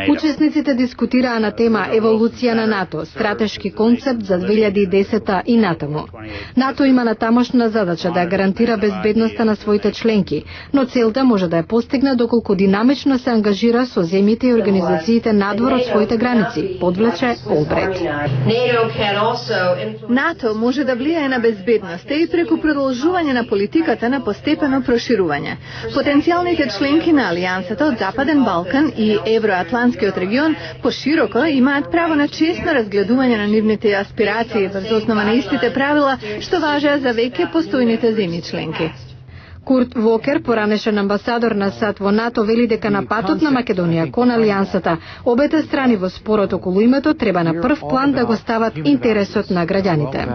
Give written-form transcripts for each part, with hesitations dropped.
Учесниците дискутираа на тема еволуција на НАТО, стратешки концепт за 2010 и натаму. НАТО има натамошна задача да гарантира безбедноста на своите членки, но целта може да ја постигне доколку динамично се ангажира со земјите и организациите надвор од своите граници, подвлече Олбрайт. НАТО може да влијае на безбедноста и преку продолжување на политиката на постепено проширување. Потенцијалните членки на Алијансата од Западен Балкан и Евроатлантскиот регион пошироко имаат право на честно разгледување на нивните аспирации врз основа на истите правила што важеа за веќе постојните земји членки. Курт Вокер, поранешен амбасадор на САД во НАТО, вели дека на патот на Македонија кон Алијансата, обете страни во спорот околу името треба на прв план да го стават интересот на граѓаните.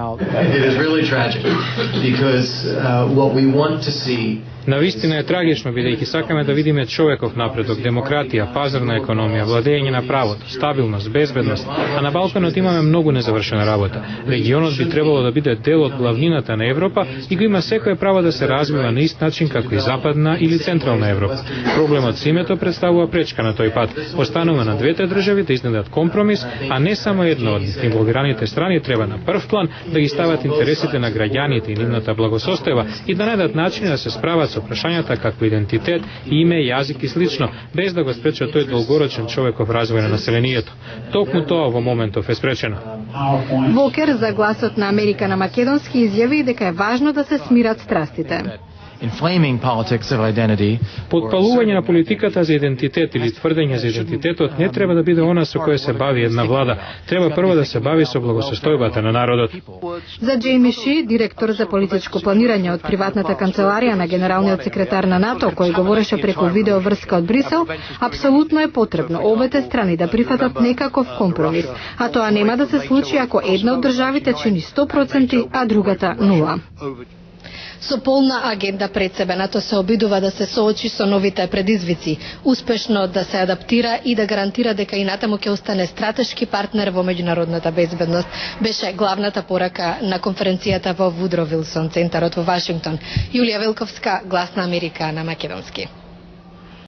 Навистина е трагично, бидејќи сакаме да видиме човеков напредок, демократија, пазарна економија, владење на правото, стабилност, безбедност, а на Балканот имаме многу незавршена работа. Регионот би требало да биде дел од главнината на Европа и го има секое право да се развива на ист начин како и Западна или Централна Европа. Проблемот со името представува пречка на тој пат. Останува на двете држави да изнедат компромис, а не само едно од нив. Инволвираните страни треба на прв план да ги стават интересите на граѓаните и нивната благосостојба и да најдат начини да се справат со прашањата како идентитет, име, јазик и слично, без да го спречат тој долгорочен човеков развој на населението. Токму тоа во моментов е спречено. Вокер за гласот на Америка на македонски изјави дека е важно да се смират страстите. Потпалување на политиката за идентитет или тврдење за идентитетот не треба да биде она со кое се бави една влада. Треба прво да се бави со благосостојбата на народот. За Джейми Ши, директор за политичко планирање од приватната канцеларија на генералниот секретар на НАТО, кој говореше преку видео врска од Брисел, апсолутно е потребно обете страни да прифатат некаков компромис, а тоа нема да се случи ако една од државите чини 100%, а другата 0%. Со полна агенда пред себе, НАТО се обидува да се соочи со новите предизвици, успешно да се адаптира и да гарантира дека и натаму ќе остане стратешки партнер во меѓународната безбедност, беше главната порака на конференцијата во Вудро Вилсон центарот во Вашингтон. Јулија Велковска, Глас на Америка на македонски.